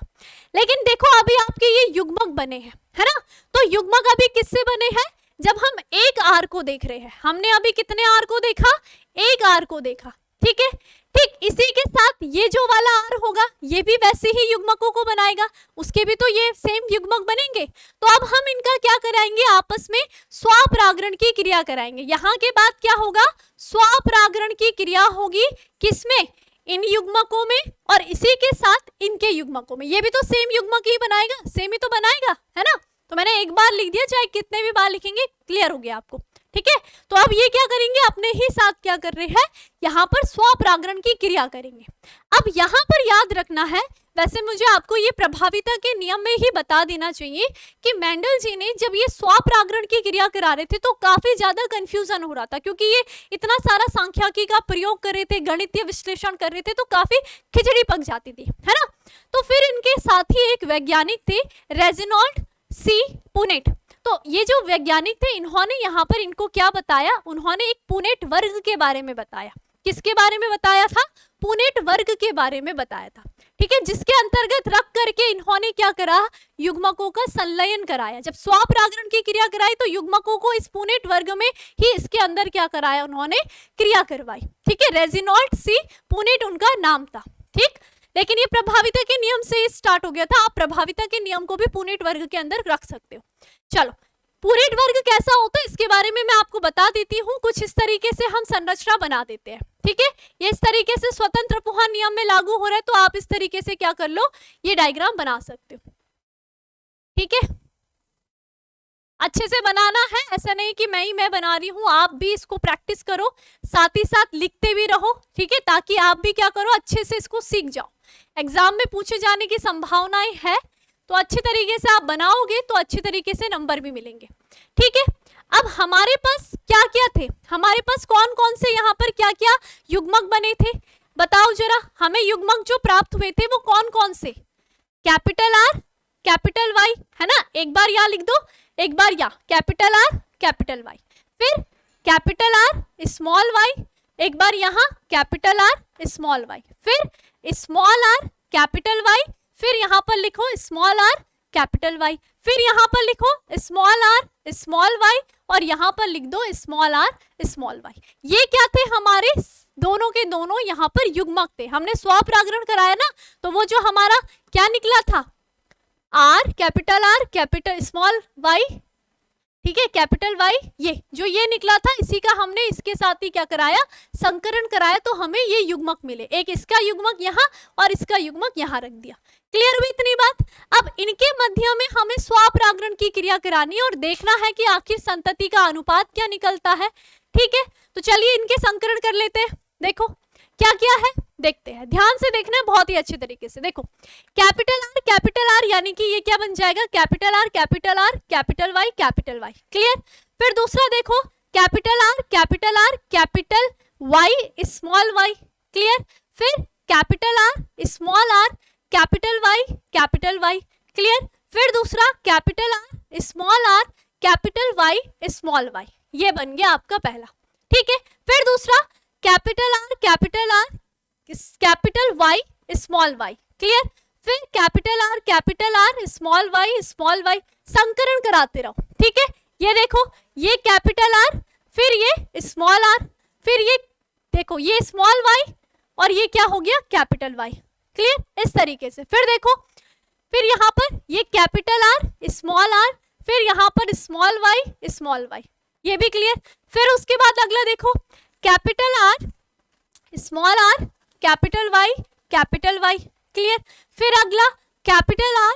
लेकिन देखो अभी आपके ये युग्मक बने हैं, है ना। तो युग्मक अभी किससे बने हैं? जब हम एक आर को देख रहे हैं, हमने अभी कितने आर को देखा? एक आर को देखा। ठीक है, ठीक इसी के साथ ये जो वाला आर होगा ये भी वैसे ही युग्मकों को बनाएगा, उसके भी तो ये सेम युग्मक बनेंगे। तो अब हम इनका क्या कराएंगे? आपस में स्वपरागण की क्रिया कराएंगे। यहाँ के बाद क्या होगा? स्वपरागण की क्रिया होगी किसमें? इन युग्मकों में, और इसी के साथ इनके युग्मकों में। ये भी तो सेम युग्मक ही बनाएगा, सेम ही तो बनाएगा, है ना। तो मैंने एक बार लिख दिया, चाहे कितने भी बार लिखेंगे क्लियर हो गया आपको। ठीक है। तो अब ये क्या करेंगे, अपने ही साथ क्या कर रहे हैं, यहाँ पर स्वपरागण की क्रिया करेंगे। अब यहाँ पर याद रखना है, वैसे मुझे आपको ये प्रभाविता के नियम में ही बता देना चाहिए कि मेंडल जी ने जब ये स्वपरागण की क्रिया करा रहे थे तो काफी ज्यादा कंफ्यूजन हो रहा था, क्योंकि ये इतना सारा सांख्यिकी का प्रयोग कर रहे थे, गणितीय विश्लेषण कर रहे थे, तो काफी खिचड़ी पक जाती थी, है ना। तो फिर इनके साथ ही एक वैज्ञानिक थे, रेजिनॉल्ड सी पुनेट। तो ये जो वैज्ञानिक थे, इन्होंने यहाँ पर इनको क्या बताया, उन्होंने एक पुनेट वर्ग के बारे में बताया। किसके बारे में बताया था, पुनेट वर्ग के बारे में बताया था, ठीक है, जिसके अंतर्गत रख करके इन्होंने क्या करा, युग्मकों का संलयन कराया। जब स्वपरागण की क्रिया कराई तो युग्मकों को इस पुनेट वर्ग में ही इसके अंदर क्या कराया, उन्होंने क्रिया करवाई, ठीक है। रेजिनॉल्ड सी पुनेट उनका नाम था, ठीक। लेकिन ये प्रभाविता के नियम से स्टार्ट हो गया था, आप प्रभाविता के नियम को भी पुनेट वर्ग के अंदर रख सकते हो। चलो, पुनेट वर्ग कैसा होता है इसके बारे में मैं आपको बता देती हूँ। कुछ इस तरीके से हम संरचना बना देते हैं, ठीक है। ये इस तरीके से स्वतंत्र पोहन नियम में लागू हो रहा है, तो आप इस तरीके से क्या कर लो, ये डायग्राम बना सकते हो, ठीक है। अच्छे से बनाना है, ऐसा नहीं कि मैं बना रही हूँ, आप भी इसको प्रैक्टिस करो, साथ ही साथ लिखते भी रहो, ठीक है, ताकि आप भी क्या करो, अच्छे से इसको सीख जाओ। एग्जाम में पूछे जाने की संभावनाएं है, तो अच्छे तरीके से आप बनाओगे तो अच्छे तरीके से नंबर भी मिलेंगे, ठीक है। अब हमारे पास क्या क्या थे, हमारे पास कौन कौन से यहाँ पर क्या क्या युग्मक बने थे, बताओ जरा, हमें युग्मक जो प्राप्त हुए थे वो कौन कौन से, कैपिटल आर कैपिटल वाई, है ना, एक बार यहाँ लिख दो, एक बार यहाँ कैपिटल आर कैपिटल वाई, फिर कैपिटल आर स्मॉल वाई, एक बार यहाँ कैपिटल आर स्मॉल वाई, फिर स्मॉल आर कैपिटल वाई, फिर यहाँ पर लिखो स्मॉल आर कैपिटल वाई, फिर यहाँ पर लिखो स्मॉल आर स्मॉल वाई, और यहाँ पर लिख दो स्मॉल आर स्मॉल वाई। ये क्या थे, हमारे दोनों के दोनों यहाँ पर युग्मक थे। हमने स्वपरागण कराया ना, तो वो जो हमारा क्या निकला था, आर कैपिटल स्मॉल वाई, ठीक है, कैपिटल वाई, ये जो ये निकला था, इसी का हमने इसके साथ ही क्या कराया, संकरण कराया, तो हमें ये युग्मक मिले, एक इसका युग्मक यहाँ और इसका युग्मक यहाँ रख दिया। क्लियर हुई इतनी बात। अब इनके मध्य में हमें स्वपरागण की क्रिया करानी है और देखना है कि आखिर संतति का अनुपात क्या निकलता है, ठीक है। तो चलिए इनके संकरण कर लेते हैं, देखो क्या क्या है, देखते हैं, ध्यान से देखना है बहुत ही अच्छे तरीके से। देखो कैपिटल आर यानी कि ये क्या बन जाएगा, capital R capital Y, clear. फिर दूसरा देखो, capital R capital Y small Y, clear. फिर capital R small R capital Y, clear. फिर दूसरा capital R capital Y small Y, ये बन गया आपका पहला, ठीक है। फिर दूसरा capital R capital Y small Y, clear. फिर कैपिटल आर स्मॉल वाई, संकरण कराते रहो, ठीक है। ये देखो, ये कैपिटल आर, फिर ये स्मॉल आर, फिर ये देखो ये स्मॉल वाई, और ये क्या हो गया, कैपिटल वाई, क्लियर, इस तरीके से। फिर देखो, फिर यहाँ पर ये कैपिटल आर, फिर यहाँ पर स्मॉल वाई, ये भी क्लियर। फिर उसके बाद अगला देखो, capital R small R capital Y, clear. फिर अगला कैपिटल आर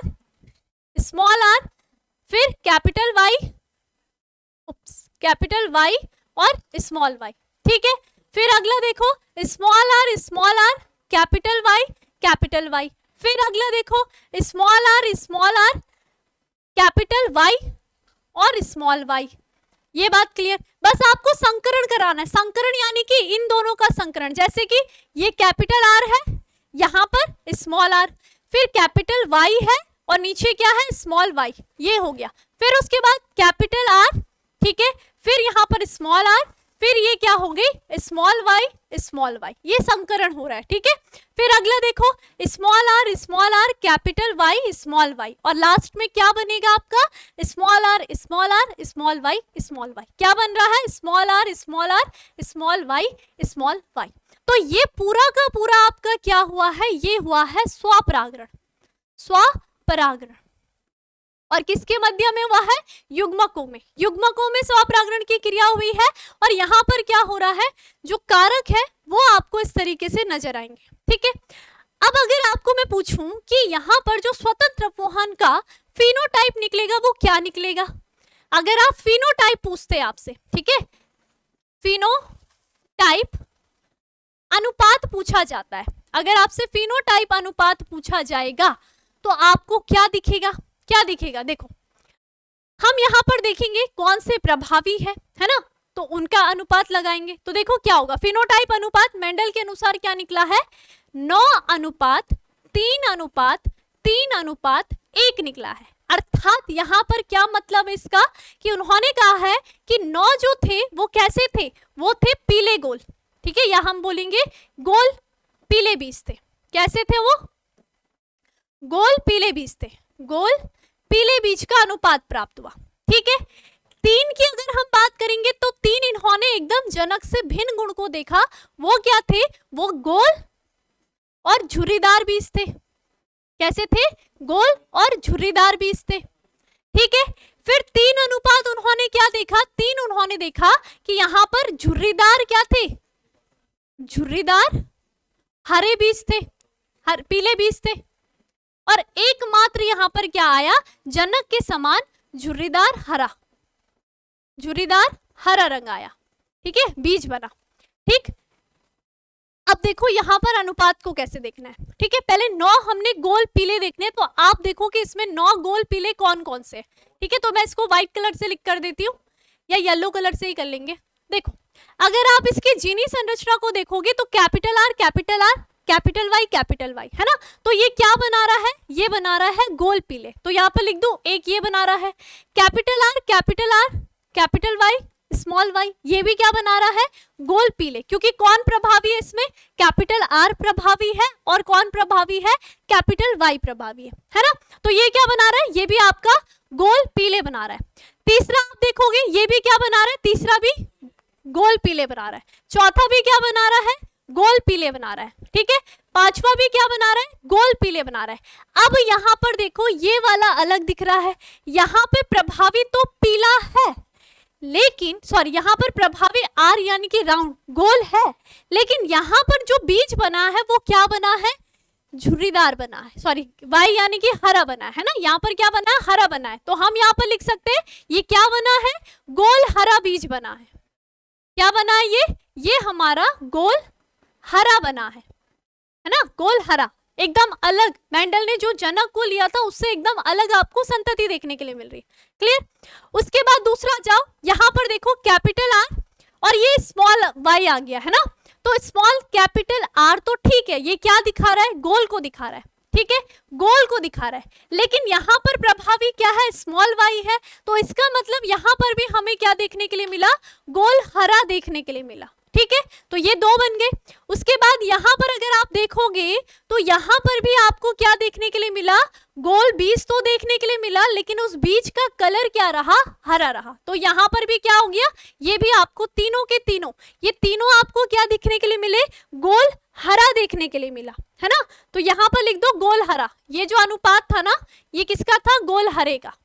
स्मॉल आर, फिर कैपिटल वाई और स्मॉल वाई, ठीक है। फिर अगला देखो, स्मॉल आर कैपिटल वाई, फिर अगला देखो स्मॉल आर कैपिटल वाई और स्मॉल वाई, ये बात क्लियर। बस आपको संकरण कराना है, संकरण यानी कि इन दोनों का संकरण, जैसे कि ये कैपिटल आर है, यहाँ पर स्मॉल आर, फिर कैपिटल वाई है और नीचे क्या है, स्मॉल वाई, ये हो गया। फिर उसके बाद कैपिटल आर, ठीक है, फिर यहाँ पर स्मॉल आर, फिर ये क्या हो गई, स्मॉल वाई, ये संकरण हो रहा है, ठीक है। फिर अगला देखो, small R capital Y small Y, और लास्ट में क्या बनेगा आपका, स्मॉल आर स्मॉल वाई, क्या बन रहा है, स्मॉल आर स्मॉल वाई। तो ये पूरा का पूरा आपका क्या हुआ है, ये हुआ है स्वपरागण, और किसके मध्य में हुआ है, युग्मकों में स्वपरागण की क्रिया हुई है। और यहाँ पर क्या हो रहा है, जो कारक है वो आपको इस तरीके से नजर आएंगे, ठीक है। अब अगर आपको मैं पूछूं कि यहाँ पर जो स्वतंत्र पोहन का फिनोटाइप निकलेगा वो क्या निकलेगा, अगर आप फिनोटाइप पूछते आपसे, ठीक है, फिनोटाइप अनुपात पूछा जाता है, अगर आपसे फिनोटाइप अनुपात पूछा जाएगा तो आपको क्या दिखेगा, क्या दिखेगा? देखो हम यहाँ पर देखेंगे कौन से प्रभावी है ना, तो उनका अनुपात लगाएंगे। तो देखो क्या होगा, फिनोटाइप अनुपात मेंडल के अनुसार क्या निकला है, 9:3:3:1 निकला है। अर्थात यहाँ पर क्या मतलब इसका कि उन्होंने कहा है कि 9 जो थे वो कैसे थे, वो थे पीले गोल, ठीक है, या हम बोलेंगे गोल पीले बीज थे। कैसे थे वो? गोल पीले बीज थे, गोल पीले बीज का अनुपात प्राप्त हुआ, ठीक है। 3 की अगर हम बात करेंगे तो 3 इन्होंने एकदम जनक से भिन्न गुण को देखा, वो क्या थे, वो गोल और झुर्रीदार बीज थे। कैसे थे? गोल और झुर्रीदार बीज थे, ठीक है। फिर 3 अनुपात उन्होंने क्या देखा, 3 उन्होंने देखा कि यहां पर झुर्रीदार क्या थे, झुर्रीदार हरे बीज थे, पीले बीज थे, और एकमात्र यहां पर क्या आया, जनक के समान झुर्रीदार हरा, झुर्रीदार हरा रंग आया, ठीक है, बीज बना, ठीक। अब देखो यहां पर अनुपात को कैसे देखना है, ठीक है। पहले 9 हमने गोल पीले देखने, तो आप देखो कि इसमें 9 गोल पीले कौन कौन से, ठीक है। तो मैं इसको व्हाइट कलर से लिख कर देती हूँ या येलो कलर से ही कर लेंगे। देखो अगर आप इसकी जीनी संरचना को देखोगे तो capital R capital R capital Y है ना, तो ये क्या बना रहा है, ये बना रहा है गोल पीले। तो यहाँ पर लिख दो, एक ये बना रहा है capital R capital Y small Y, ये भी क्या बना रहा है, गोल पीले। क्योंकि कौन प्रभावी है इसमें, कैपिटल आर प्रभावी है, और कौन प्रभावी है, कैपिटल वाई प्रभावी है ना। तो ये क्या बना रहा है, ये भी आपका गोल पीले बना रहा है। तीसरा आप देखोगे ये भी क्या बना रहा है, तीसरा भी गोल पीले बना रहा है। चौथा भी क्या बना रहा है, गोल पीले बना रहा है, ठीक है। पांचवा भी क्या बना रहा है, गोल पीले बना रहा है। अब यहाँ पर देखो ये वाला अलग दिख रहा है, यहाँ पे प्रभावी तो पीला है, लेकिन सॉरी यहाँ पर प्रभावी आर यानी कि राउंड गोल है, लेकिन यहाँ पर जो बीज बना है वो क्या बना है, झुर्रीदार बना है, सॉरी वाई यानी कि हरा बना है ना। यहाँ पर क्या बना है, हरा बना है। तो हम यहाँ पर लिख सकते हैं ये क्या बना है, गोल हरा बीज बना है। क्या बना है ये हमारा गोल हरा बना है ना, गोल हरा, एकदम अलग। मेंडल ने जो जनक को लिया था उससे एकदम अलग आपको संतति देखने के लिए मिल रही है, क्लियर। उसके बाद दूसरा जाओ, यहाँ पर देखो कैपिटल आर और ये स्मॉल वाई आ गया है ना, तो स्मॉल कैपिटल आर तो ठीक है, ये क्या दिखा रहा है, गोल को दिखा रहा है, ठीक है, गोल को दिखा रहा है। लेकिन यहाँ पर प्रभावी क्या है, स्मॉल वाई है, तो इसका मतलब यहाँ पर भी हमें क्या देखने के लिए मिला, गोल हरा देखने के लिए मिला, ठीक है। तो ये 2 बन गए। उसके बाद यहाँ पर अगर आप देखोगे तो यहाँ पर भी आपको क्या देखने के लिए मिला, गोल बीज तो देखने के लिए मिला, लेकिन उस बीज का कलर क्या रहा, हरा रहा। तो यहाँ पर भी क्या हो गया, ये भी आपको तीनों के तीनों, ये तीनों आपको क्या दिखने के लिए मिले, गोल हरा देखने के लिए मिला, है ना। तो यहाँ पर लिख दो गोल हरा, ये जो अनुपात था ना ये किसका था, गोल हरे का,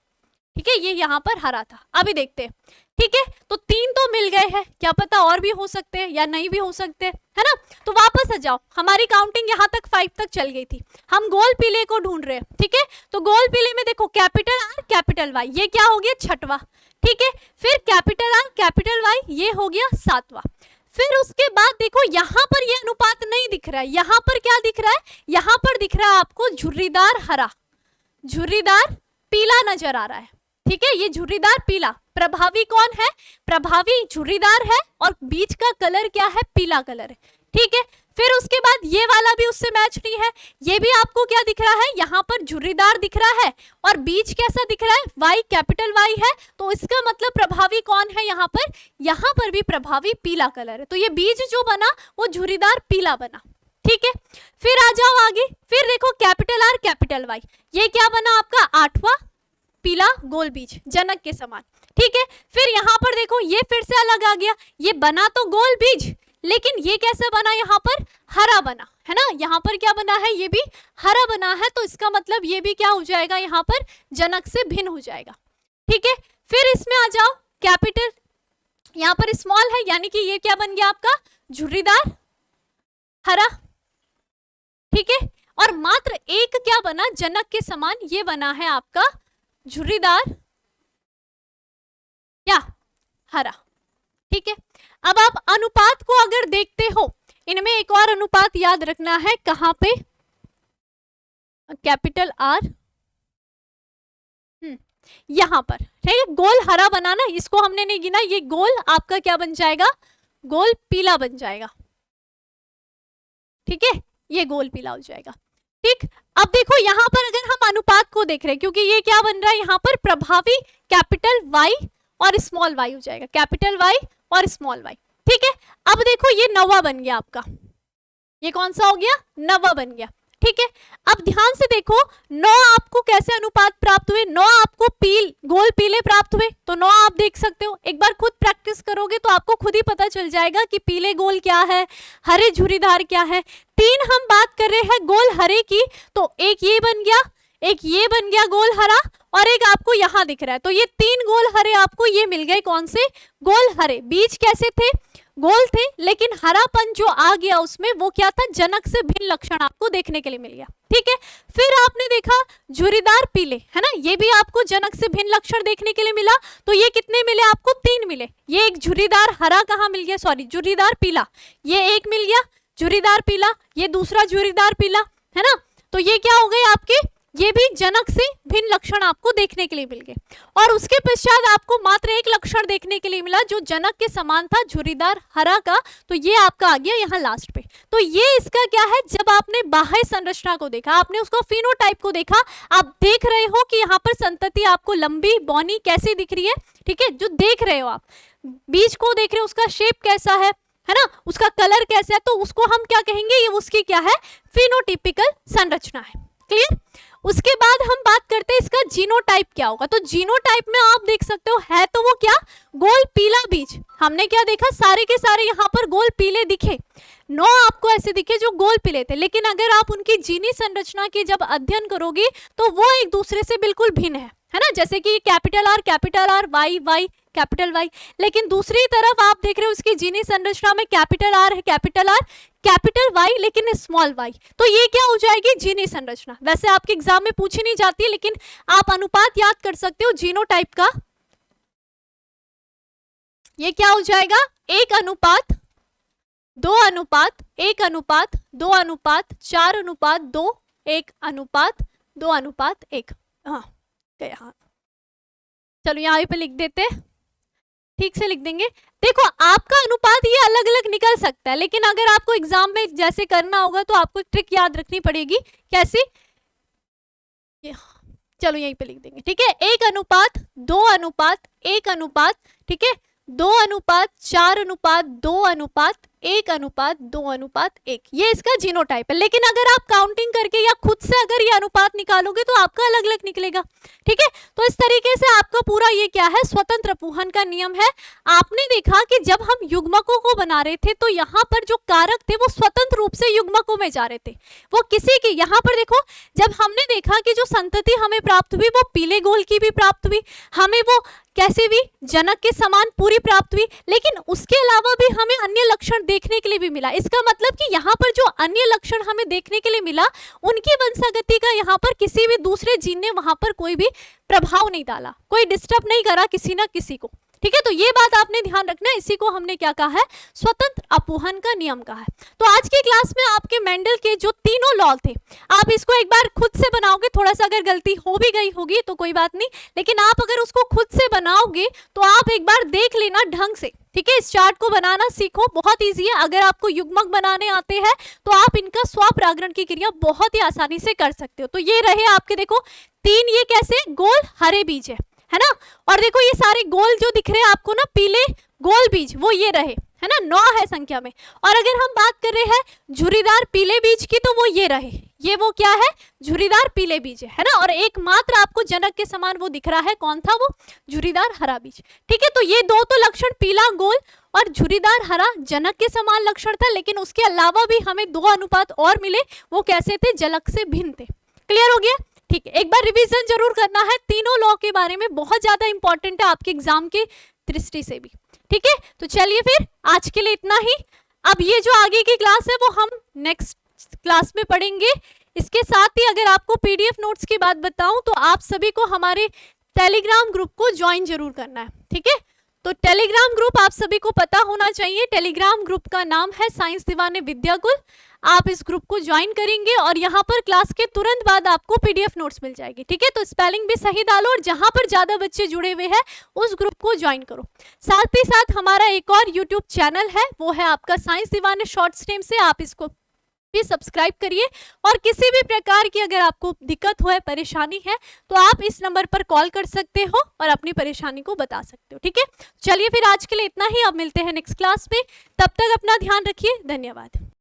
ठीक है, ये यहाँ पर हरा था। अभी देखते हैं, ठीक है। तो 3 तो मिल गए हैं, क्या पता और भी हो सकते हैं या नहीं भी हो सकते, है ना। तो वापस आ जाओ, हमारी काउंटिंग यहाँ तक 5 तक चल गई थी, हम गोल पीले को ढूंढ रहे हैं, ठीक है। तो गोल पीले में देखो कैपिटल आर कैपिटल वाई, ये क्या हो गया, छठवा, ठीक है। फिर कैपिटल आर कैपिटल वाई, ये हो गया 7वां। फिर उसके बाद देखो यहाँ पर ये अनुपात नहीं दिख रहा है, यहाँ पर क्या दिख रहा है, यहाँ पर दिख रहा है आपको झुर्रीदार हरा, झुर्रीदार पीला नजर आ रहा है, ठीक है, ये झुर्रीदार पीला। प्रभावी कौन है, प्रभावी झुर्रीदार है और बीज का कलर क्या है, पीला कलर है, ठीक है। फिर उसके बाद ये वाला भी उससे मैच नहीं है, ये भी आपको क्या दिख रहा है, यहाँ पर झुर्रीदार दिख रहा है और बीज कैसा दिख रहा है, वाई कैपिटल वाई है, तो इसका मतलब प्रभावी कौन है, यहाँ पर भी प्रभावी पीला कलर है। तो ये बीज जो बना वो झुर्रीदार पीला बना, ठीक है। फिर आ जाओ आगे, फिर देखो कैपिटल आर कैपिटल वाई, ये क्या बना आपका 8वां पीला गोल बीज जनक के समान, ठीक है। फिर यहाँ पर देखो ये फिर से अलग आ गया, ये बना तो गोल बीज, लेकिन ये कैसा बना, यहाँ पर हरा बना, है ना, यहाँ पर क्या बना है, ये भी हरा बना है। तो इसका मतलब ये भी क्या हो जाएगा, यहाँ पर जनक से भिन्न हो जाएगा, ठीक है। फिर इसमें आ जाओ कैपिटल, यहाँ पर स्मॉल है, यानी कि ये क्या बन गया आपका झुर्रीदार हरा, ठीक है। और मात्र एक क्या बना, जनक के समान, ये बना है आपका झुर्रीदार क्या, हरा। ठीक है, अब आप अनुपात को अगर देखते हो, इनमें एक और अनुपात याद रखना है, कहां पे, कैपिटल आर, यहां पर, ठीक है। गोल हरा बनाना, इसको हमने नहीं गिना, ये गोल आपका क्या बन जाएगा, गोल पीला बन जाएगा। ठीक है, ये गोल पीला हो जाएगा। ठीक, अब देखो यहां पर अगर हम अनुपात को देख रहे हैं, क्योंकि ये क्या बन रहा है यहाँ पर, प्रभावी कैपिटल वाई और स्मॉल वाई हो जाएगा, कैपिटल वाई और स्मॉल वाई। ठीक है, अब देखो ये नवा बन गया आपका, ये कौन सा हो गया, नवा बन गया। ठीक है, अब ध्यान से देखो, 9 आपको कैसे अनुपात प्राप्त हुए, 9 आपको गोल पीले प्राप्त हुए, तो 9 आप देख सकते हो, एक बार खुद प्रैक्टिस करोगे तो आपको खुद ही पता चल जाएगा कि पीले गोल क्या है, हरे झुर्रीदार क्या है। 3 हम बात कर रहे हैं गोल हरे की, तो एक ये बन गया, एक ये बन गया गोल हरा, और एक आपको यहां दिख रहा है, तो ये 3 गोल हरे आपको ये मिल गए, कौन से, गोल हरे। बीज कैसे थे, गोल थे, लेकिन हरापन जो आ गया उसमें वो क्या था, जनक से भिन्न लक्षण आपको देखने के लिए मिल गया। ठीक है, फिर आपने देखा झुर्रीदार पीले, है ना, ये भी आपको जनक से भिन्न लक्षण देखने के लिए मिला, तो ये कितने मिले आपको, 3 मिले। ये एक झुर्रीदार हरा कहाँ मिल गया, सॉरी झुर्रीदार पीला, ये एक मिल गया झुर्रीदार पीला, ये दूसरा झुर्रीदार पीला, है ना, तो ये क्या हो गए आपके, ये भी जनक से भिन्न लक्षण आपको देखने के लिए मिल गए। और उसके पश्चात आपको मात्र एक लक्षण देखने के लिए मिला जो जनक के समान था, झुर्रीदार हरा का, तो ये आपका आ गया यहाँ लास्ट पे। तो ये इसका क्या है, जब आपने बाह्य संरचना को देखा, आपने उसको फिनोटाइप को देखा, आप देख रहे हो कि यहाँ पर संतति आपको लंबी बौनी कैसी दिख रही है। ठीक है, जो देख रहे हो आप, बीज को देख रहे हो, उसका शेप कैसा है ना, उसका कलर कैसा है, तो उसको हम क्या कहेंगे, ये उसकी क्या है, फिनोटिपिकल संरचना है। क्लियर। उसके बाद हम बात करते हैं इसका जीनोटाइप क्या होगा, तो जीनोटाइप में आप देख सकते हो है तो वो क्या, गोल पीला बीज। हमने क्या देखा, सारे के सारे यहाँ पर गोल पीले दिखे, 9 आपको ऐसे दिखे जो गोल पीले थे, लेकिन अगर आप उनकी जीनी संरचना की जब अध्ययन करोगे तो वो एक दूसरे से बिल्कुल भिन्न है ना, जैसे कि capital R, Y Y capital Y, लेकिन दूसरी तरफ आप देख रहे हो इसकी जीनी संरचना में कैपिटल आर है, कैपिटल वाई लेकिन स्मॉल वाई, तो ये क्या हो जाएगी, जीनी संरचना। वैसे आपके एग्जाम में पूछी नहीं जाती है, लेकिन आप अनुपात याद कर सकते हो जीनोटाइप का, ये क्या हो जाएगा, 1 अनुपात 2 अनुपात 1 अनुपात 2 अनुपात 4 अनुपात 2 1 अनुपात 2 अनुपात 1। हाँ यहाँ, चलो यहाँ पे लिख देते, ठीक से लिख देंगे। देखो आपका अनुपात ये अलग अलग निकल सकता है, लेकिन अगर आपको एग्जाम में जैसे करना होगा तो आपको एक ट्रिक याद रखनी पड़ेगी, कैसी, चलो यहीं पे लिख देंगे। ठीक है, 1 अनुपात 2 अनुपात 1 अनुपात, ठीक है, 2 अनुपात 4 अनुपात 2 अनुपात 1 अनुपात 2 अनुपात 1, ये इसका जीनोटाइप है। लेकिन अगर आप काउंटिंग करके या खुद से अगर ये अनुपात निकालोगे तो आपका अलग अलग निकलेगा। ठीक है, तो इस तरीके से आपका पूरा ये क्या है, स्वतंत्र अपूहन का नियम है। आपने देखा कि जब हम युग्मकों को बना रहे थे तो यहाँ पर जो कारक थे वो स्वतंत्र रूप से युग्मकों में जा रहे थे, वो किसी के, यहाँ पर देखो जब हमने देखा कि जो संतति हमें प्राप्त हुई वो पीले गोल की भी प्राप्त हुई, हमें वो कैसे भी जनक के समान पूरी प्राप्त हुई, लेकिन उसके अलावा भी हमें अन्य लक्षण देखने के लिए भी मिला। इसका मतलब कि यहाँ पर जो अन्य लक्षण हमें देखने के लिए मिला, उनकी वंशागति का यहाँ पर किसी भी दूसरे जीन ने वहां पर कोई भी प्रभाव नहीं डाला, कोई डिस्टर्ब नहीं करा किसी ना किसी को। ठीक है, तो ये बात आपने ध्यान रखना है, इसी को हमने क्या कहा है, स्वतंत्र अपूहन का नियम कहा है। तो आज की क्लास में आपके मेंडल के जो तीनों लॉ थे, आप इसको एक बार खुद से बनाओगे, थोड़ा सा अगर गलती हो भी गई होगी तो कोई बात नहीं, लेकिन आप अगर उसको खुद से बनाओगे तो आप एक बार देख लेना ढंग से। ठीक है, इस चार्ट को बनाना सीखो, बहुत ईजी है। अगर आपको युग्मक बनाने आते हैं तो आप इनका स्वपरागण की क्रिया बहुत ही आसानी से कर सकते हो। तो ये रहे आपके, देखो 3 ये कैसे गोल हरे बीज है ना, और देखो ये सारे गोल जो दिख रहे हैं आपको ना, पीले गोल बीज, वो ये रहे, है ना, 9 है संख्या में। और अगर हम बात कर रहे हैं झुर्रीदार पीले बीज की तो वो ये रहे, ये वो क्या है, झुर्रीदार पीले बीज है ना, और एकमात्र आपको जनक के समान वो दिख रहा है, कौन था वो, झुर्रीदार हरा बीज। ठीक है, तो ये 2 तो लक्षण, पीला गोल और झुर्रीदार हरा, जनक के समान लक्षण था, लेकिन उसके अलावा भी हमें 2 अनुपात और मिले, वो कैसे थे, जनक से भिन्न थे। क्लियर हो गया। ठीक है, एक बार रिवीजन जरूर करना है, तीनों लॉ के बारे में बहुत ज्यादा इंपॉर्टेंट है आपके एग्जाम की दृष्टि से भी। ठीक है, तो चलिए फिर आज के लिए इतना ही। अब ये जो आगे की क्लास है वो हम नेक्स्ट क्लास में पढ़ेंगे। इसके साथ ही अगर आपको पीडीएफ नोट्स की बात बताऊं तो आप सभी को हमारे टेलीग्राम ग्रुप को ज्वाइन जरूर करना है। ठीक है, तो टेलीग्राम ग्रुप आप सभी को पता होना चाहिए, टेलीग्राम ग्रुप का नाम है साइंस दीवाने विद्याकुल। आप इस ग्रुप को ज्वाइन करेंगे और यहाँ पर क्लास के तुरंत बाद आपको पीडीएफ नोट्स मिल जाएगी, ठीक है। तो स्पेलिंग भी सही डालो और जहां पर ज्यादा बच्चे जुड़े हुए हैं उस ग्रुप को ज्वाइन करो। साथ ही साथ हमारा एक और यूट्यूब चैनल है, वो है आपका साइंस दीवाने शॉर्ट स्ट्रीम से, आप इसको भी सब्सक्राइब करिए। और किसी भी प्रकार की अगर आपको दिक्कत हो, परेशानी है, तो आप इस नंबर पर कॉल कर सकते हो और अपनी परेशानी को बता सकते हो, ठीक है। चलिए फिर आज के लिए इतना ही, अब मिलते हैं नेक्स्ट क्लास में, तब तक अपना ध्यान रखिए, धन्यवाद।